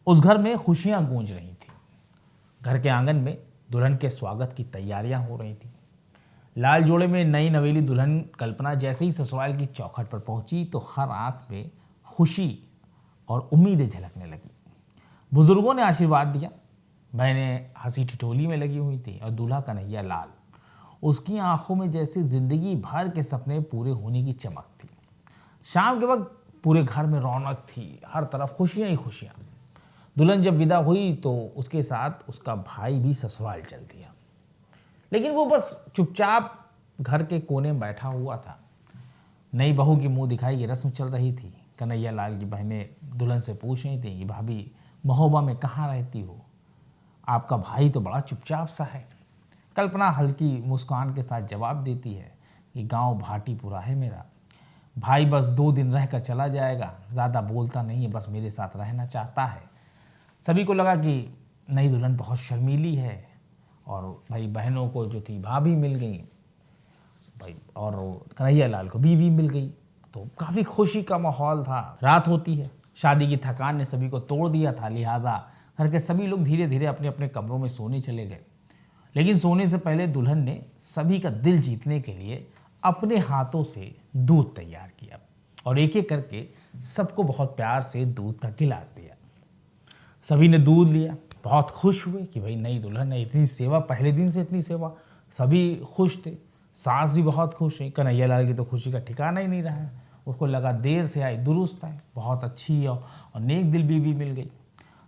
उस घर में खुशियां गूंज रही थी। घर के आंगन में दुल्हन के स्वागत की तैयारियां हो रही थी। लाल जोड़े में नई नवेली दुल्हन कल्पना जैसे ही ससुराल की चौखट पर पहुंची तो हर आंख में खुशी और उम्मीदें झलकने लगी। बुजुर्गों ने आशीर्वाद दिया, बहनें हंसी ठिठोली में लगी हुई थी और दूल्हा कन्हैया लाल, उसकी आंखों में जैसे जिंदगी भर के सपने पूरे होने की चमक थी। शाम के वक्त पूरे घर में रौनक थी, हर तरफ खुशियां ही खुशियां। दुल्हन जब विदा हुई तो उसके साथ उसका भाई भी ससुराल चल दिया, लेकिन वो बस चुपचाप घर के कोने में बैठा हुआ था। नई बहू की मुंह दिखाई की रस्म चल रही थी। कन्हैया लाल की बहनें दुल्हन से पूछ रही थी कि भाभी महोबा में कहाँ रहती हो, आपका भाई तो बड़ा चुपचाप सा है। कल्पना हल्की मुस्कान के साथ जवाब देती है कि गांव भाटीपुरा है मेरा, भाई बस 2 दिन रहकर चला जाएगा, ज़्यादा बोलता नहीं है, बस मेरे साथ रहना चाहता है। सभी को लगा कि नई दुल्हन बहुत शर्मीली है और भाई बहनों को जो थी भाभी मिल गई भाई, और कन्हैया लाल को बीवी मिल गई, तो काफ़ी खुशी का माहौल था। रात होती है, शादी की थकान ने सभी को तोड़ दिया था, लिहाजा घर के सभी लोग धीरे धीरे अपने अपने कमरों में सोने चले गए। लेकिन सोने से पहले दुल्हन ने सभी का दिल जीतने के लिए अपने हाथों से दूध तैयार किया और एक एक करके सबको बहुत प्यार से दूध का गिलास दिया। सभी ने दूध लिया, बहुत खुश हुए कि भाई नई दुल्हन ने इतनी सेवा, पहले दिन से इतनी सेवा। सभी खुश थे, सास भी बहुत खुश हुई। कन्हैया लाल की तो खुशी का ठिकाना ही नहीं रहा। उसको लगा देर से आई दुरुस्त है, बहुत अच्छी और नेक दिल बीवी मिल गई।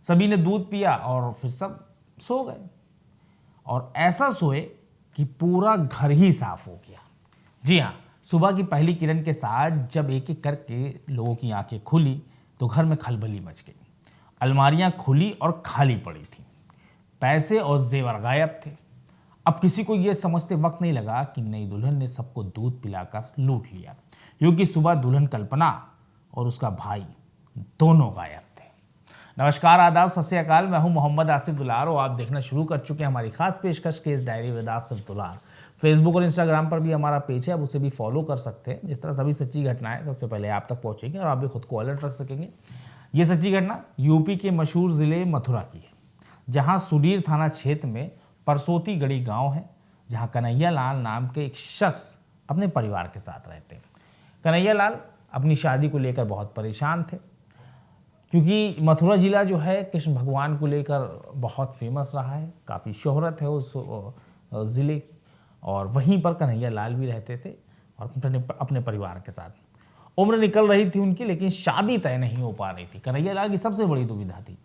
सभी ने दूध पिया और फिर सब सो गए, और ऐसा सोए कि पूरा घर ही साफ हो गया। जी हाँ, सुबह की पहली किरण के साथ जब एक एक करके लोगों की आंखें खुली तो घर में खलबली मच गई। अलमारियां खुली और खाली पड़ी थी, पैसे और जेवर गायब थे। अब किसी को यह समझते वक्त नहीं लगा कि नई दुल्हन ने सबको दूध पिलाकर लूट लिया, क्योंकि सुबह दुल्हन कल्पना और उसका भाई दोनों गायब थे। नमस्कार, आदाब, सत श्री अकाल। मैं हूं मोहम्मद आसिफ दुलार और आप देखना शुरू कर चुके हैं हमारी खास पेशकश केस डायरी विद आसिफ दुलार। फेसबुक और इंस्टाग्राम पर भी हमारा पेज है, आप उसे भी फॉलो कर सकते हैं। इस तरह सभी सच्ची घटनाएं सबसे पहले आप तक पहुंचेंगी और आप भी खुद को अलर्ट रख सकेंगे। ये सच्ची घटना यूपी के मशहूर जिले मथुरा की है, जहां सुडीर थाना क्षेत्र में परसोती गढ़ी गांव है, जहां कन्हैया लाल नाम के एक शख्स अपने परिवार के साथ रहते हैं। कन्हैया लाल अपनी शादी को लेकर बहुत परेशान थे, क्योंकि मथुरा जिला जो है कृष्ण भगवान को लेकर बहुत फेमस रहा है, काफ़ी शोहरत है उस ज़िले की, और वहीं पर कन्हैया लाल भी रहते थे और अपने परिवार के साथ। उम्र निकल रही थी उनकी, लेकिन शादी तय नहीं हो पा रही थी। कन्हैया लाल की सबसे बड़ी दुविधा थी।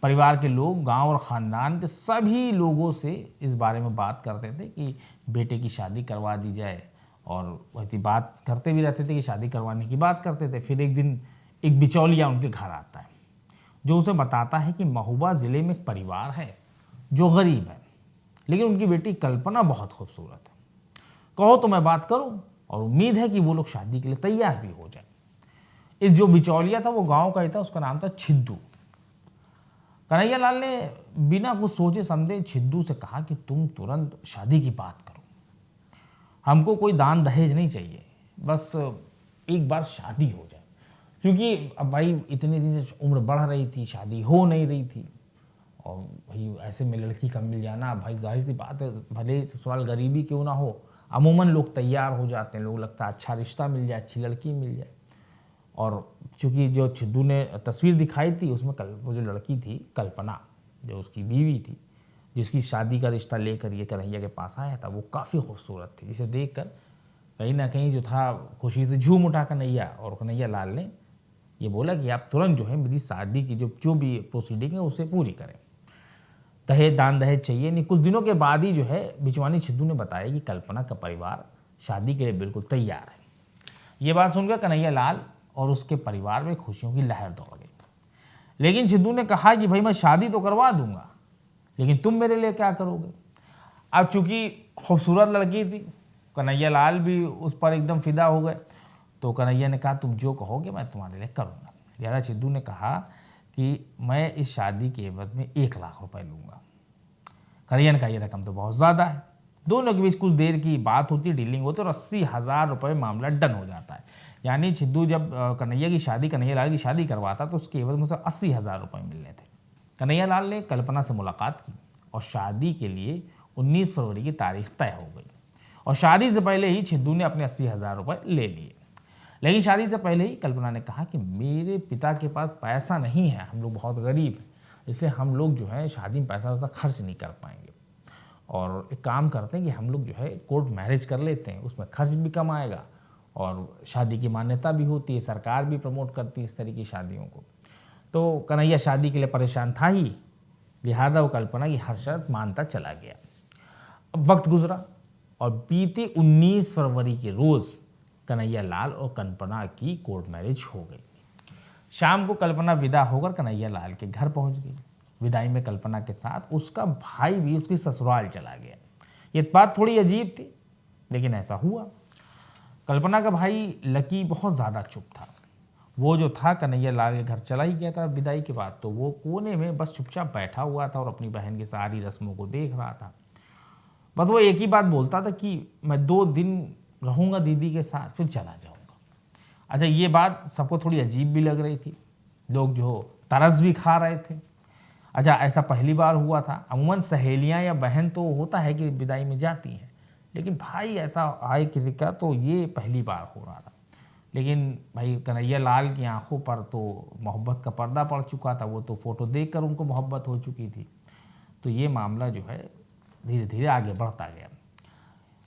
परिवार के लोग, गांव और ख़ानदान के सभी लोगों से इस बारे में बात करते थे कि बेटे की शादी करवा दी जाए, और वही बात करते भी रहते थे कि शादी करवाने की बात करते थे। फिर एक दिन एक बिचौलिया उनके घर आता है, जो उसे बताता है कि महोबा ज़िले में एक परिवार है जो गरीब है, लेकिन उनकी बेटी कल्पना बहुत खूबसूरत है। कहो तो मैं बात करूं, और उम्मीद है कि वो लोग शादी के लिए तैयार भी हो जाए। इस जो बिचौलिया था वो गांव का ही था, उसका नाम था छिद्दू। कन्हैया लाल ने बिना कुछ सोचे समझे छिद्दू से कहा कि तुम तुरंत शादी की बात करो, हमको कोई दान दहेज नहीं चाहिए, बस एक बार शादी हो जाए। क्योंकि अब भाई इतने दिन से उम्र बढ़ रही थी, शादी हो नहीं रही थी, और भाई ऐसे में लड़की का मिल जाना, भाई जाहिर सी बात है, भले ससुराल गरीबी क्यों ना हो, अमूमन लोग तैयार हो जाते हैं, लोग लगता है अच्छा रिश्ता मिल जाए, अच्छी लड़की मिल जाए। और चूँकि जो छिद्दू ने तस्वीर दिखाई थी उसमें वो जो लड़की थी कल्पना, जो उसकी बीवी थी, जिसकी शादी का रिश्ता लेकर ये कन्हैया के पास आया था, वो काफ़ी खूबसूरत थी, जिसे देखकर कहीं ना कहीं जो था खुशी से झूम उठा कन्हैया। और कन्हैया लाल ने ये बोला कि आप तुरंत जो है मेरी शादी की जो भी प्रोसीडिंग है उसे पूरी करें, दहेज दान दहेज चाहिए नहीं। कुछ दिनों के बाद ही जो है बिचवानी छिद्दू ने बताया कि कल्पना का परिवार शादी के लिए बिल्कुल तैयार है। ये बात सुनकर कन्हैया लाल और उसके परिवार में खुशियों की लहर दौड़ गई। लेकिन छिद्दू ने कहा कि भाई मैं शादी तो करवा दूंगा, लेकिन तुम मेरे लिए क्या करोगे। अब चूंकि खूबसूरत लड़की थी, कन्हैया लाल भी उस पर एकदम फिदा हो गए, तो कन्हैया ने कहा तुम जो कहोगे मैं तुम्हारे लिए करूँगा। लिहाजा छिद्दू ने कहा कि मैं इस शादी के एवज में 1 लाख रुपए लूँगा। कन्हैया ने कहा ये रकम तो बहुत ज़्यादा है। दोनों के बीच कुछ देर की बात होती है, डीलिंग होती है, और 80,000 रुपये मामला डन हो जाता है। यानी छिद्दू जब कन्हैया लाल की शादी करवाता तो उसके एवज में उसे 80,000 रुपये मिलने थे। कन्हैयालाल ने कल्पना से मुलाकात की और शादी के लिए 19 फरवरी की तारीख तय हो गई। और शादी से पहले ही छिद्दू ने अपने 80,000 रुपये ले लिए। लेकिन शादी से पहले ही कल्पना ने कहा कि मेरे पिता के पास पैसा नहीं है, हम लोग बहुत गरीब हैं, इसलिए हम लोग जो है शादी में पैसा वैसा खर्च नहीं कर पाएंगे, और एक काम करते हैं कि हम लोग जो है कोर्ट मैरिज कर लेते हैं, उसमें खर्च भी कम आएगा और शादी की मान्यता भी होती है, सरकार भी प्रमोट करती है इस तरह की शादियों को। तो कन्हैया शादी के लिए परेशान था ही, लिहाजा वो कल्पना की हर शर्त मानता चला गया। अब वक्त गुजरा और बीते 19 फरवरी के रोज़ कन्हैयालाल और कल्पना की कोर्ट मैरिज हो गई। शाम को कल्पना विदा होकर कन्हैयालाल के घर पहुंच गई। विदाई में कल्पना के साथ उसका भाई भी उसकी ससुराल चला गया। ये बात थोड़ी अजीब थी, लेकिन ऐसा हुआ। कल्पना का भाई लकी बहुत ज़्यादा चुप था। वो जो था कन्हैयालाल के घर चला ही गया था विदाई के बाद, तो वो कोने में बस चुपचाप बैठा हुआ था और अपनी बहन की सारी रस्मों को देख रहा था। बस वो एक ही बात बोलता था कि मैं 2 दिन रहूँगा दीदी के साथ, फिर चला जाऊँगा। अच्छा, ये बात सबको थोड़ी अजीब भी लग रही थी, लोग जो तरस भी खा रहे थे। अच्छा, ऐसा पहली बार हुआ था। अमूमन सहेलियाँ या बहन तो होता है कि विदाई में जाती हैं, लेकिन भाई ऐसा आए किसी का तो ये पहली बार हो रहा था। लेकिन भाई कन्हैयालाल की आंखों पर तो मोहब्बत का पर्दा पड़ चुका था, वो तो फ़ोटो देखकर उनको मोहब्बत हो चुकी थी। तो ये मामला जो है धीरे धीरे आगे बढ़ता गया।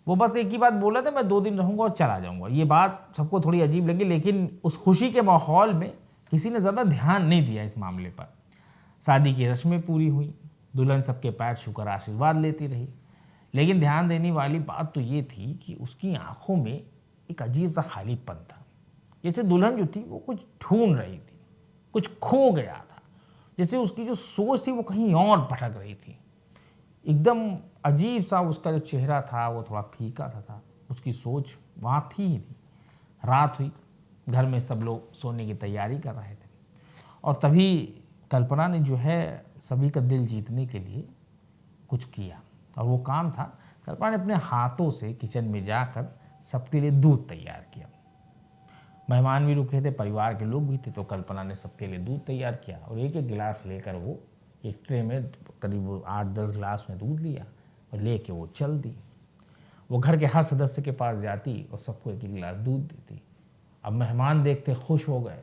वो बस एक ही बात बोला था, मैं 2 दिन रहूँगा और चला जाऊँगा। ये बात सबको थोड़ी अजीब लगी, लेकिन उस खुशी के माहौल में किसी ने ज़्यादा ध्यान नहीं दिया इस मामले पर। शादी की रस्में पूरी हुई, दुल्हन सबके पैर छूकर आशीर्वाद लेती रही। लेकिन ध्यान देने वाली बात तो ये थी कि उसकी आंखों में एक अजीब सा खालीपन था, जैसे दुल्हन जो थी वो कुछ ढूंढ रही थी, कुछ खो गया था, जैसे उसकी जो सोच थी वो कहीं और भटक रही थी। एकदम अजीब सा उसका जो चेहरा था वो थोड़ा फीका सा था, उसकी सोच वहाँ थी ही नहीं। रात हुई, घर में सब लोग सोने की तैयारी कर रहे थे और तभी कल्पना ने जो है सभी का दिल जीतने के लिए कुछ किया, और वो काम था कल्पना ने अपने हाथों से किचन में जाकर सबके लिए दूध तैयार किया। मेहमान भी रुके थे, परिवार के लोग भी थे, तो कल्पना ने सबके लिए दूध तैयार किया और एक एक गिलास लेकर वो एक ट्रे में करीब 8-10 गिलास में दूध लिया और लेके वो चल दी। वो घर के हर सदस्य के पास जाती और सबको एक एक गिलास दूध देती। अब मेहमान देखते खुश हो गए,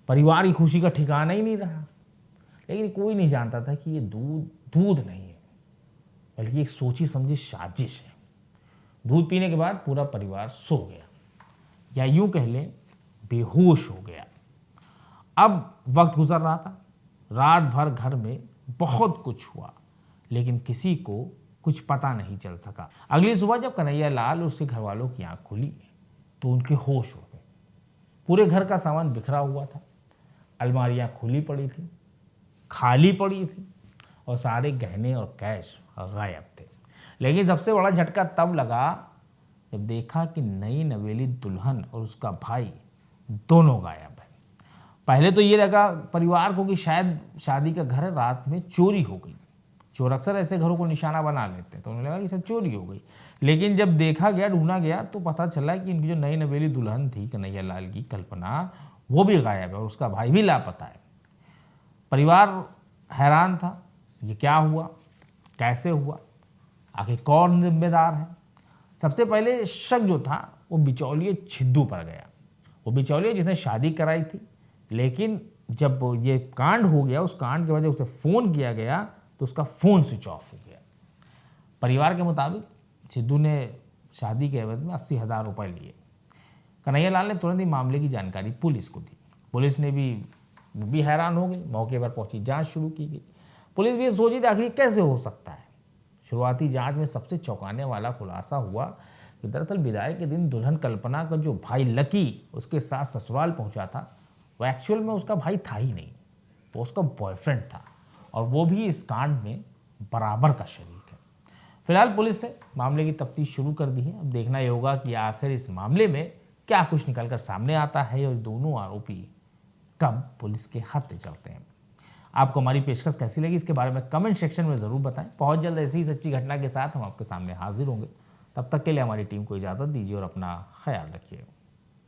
परिवार की खुशी का ठिकाना ही नहीं रहा। लेकिन कोई नहीं जानता था कि ये दूध नहीं है, बल्कि एक सोची समझी साजिश है। दूध पीने के बाद पूरा परिवार सो गया, या यूं कह लें बेहोश हो गया। अब वक्त गुजर रहा था, रात भर घर में बहुत कुछ हुआ, लेकिन किसी को कुछ पता नहीं चल सका। अगली सुबह जब कन्हैयालाल और उसके घर वालों की आंख खुली तो उनके होश हो गए। पूरे घर का सामान बिखरा हुआ था, अलमारियां खुली पड़ी थी, खाली पड़ी थी और सारे गहने और कैश गायब थे। लेकिन सबसे बड़ा झटका तब लगा जब देखा कि नई नवेली दुल्हन और उसका भाई दोनों गायब है। पहले तो ये लगा परिवार को कि शायद शादी का घर रात में चोरी हो गई। चोर अक्सर ऐसे घरों को निशाना बना लेते हैं, तो उन्हें लगा कि शायद चोरी हो गई। लेकिन जब देखा गया, ढूंढा गया, तो पता चला कि इनकी जो नई नवेली दुल्हन थी कन्हैयालाल की कल्पना, वो भी गायब है और उसका भाई भी लापता है। परिवार हैरान था, ये क्या हुआ, कैसे हुआ, आखिर कौन जिम्मेदार है। सबसे पहले शक जो था वो बिचौलिए छिद्दू पर गया। वो बिचौलिया जिसने शादी कराई थी, लेकिन जब ये कांड हो गया, उस कांड के वजह उसे फ़ोन किया गया तो उसका फ़ोन स्विच ऑफ हो गया। परिवार के मुताबिक छिद्दू ने शादी के एवज में 80,000 रुपये लिए। कन्हैयालाल ने तुरंत ही मामले की जानकारी पुलिस को दी। पुलिस ने भी हैरान हो गई। मौके पर पहुंची, जांच शुरू की गई। पुलिस भी सोची थी आखिर कैसे हो सकता है। शुरुआती जांच में सबसे चौंकाने वाला खुलासा हुआ कि दरअसल विदाई के दिन दुल्हन कल्पना का जो भाई लकी उसके साथ ससुराल पहुंचा था, वो एक्चुअल में उसका भाई था ही नहीं, वो उसका बॉयफ्रेंड था, और वो भी इस कांड में बराबर का शरीक है। फिलहाल पुलिस ने मामले की तफ्तीश शुरू कर दी है। अब देखना ये होगा कि आखिर इस मामले में क्या कुछ निकलकर सामने आता है और दोनों आरोपी कब पुलिस के हाथे चलते हैं। आपको हमारी पेशकश कैसी लगी, इसके बारे में कमेंट सेक्शन में ज़रूर बताएं। बहुत जल्द ऐसी ही सच्ची घटना के साथ हम आपके सामने हाजिर होंगे। तब तक के लिए हमारी टीम को इजाज़त दीजिए और अपना ख्याल रखिए।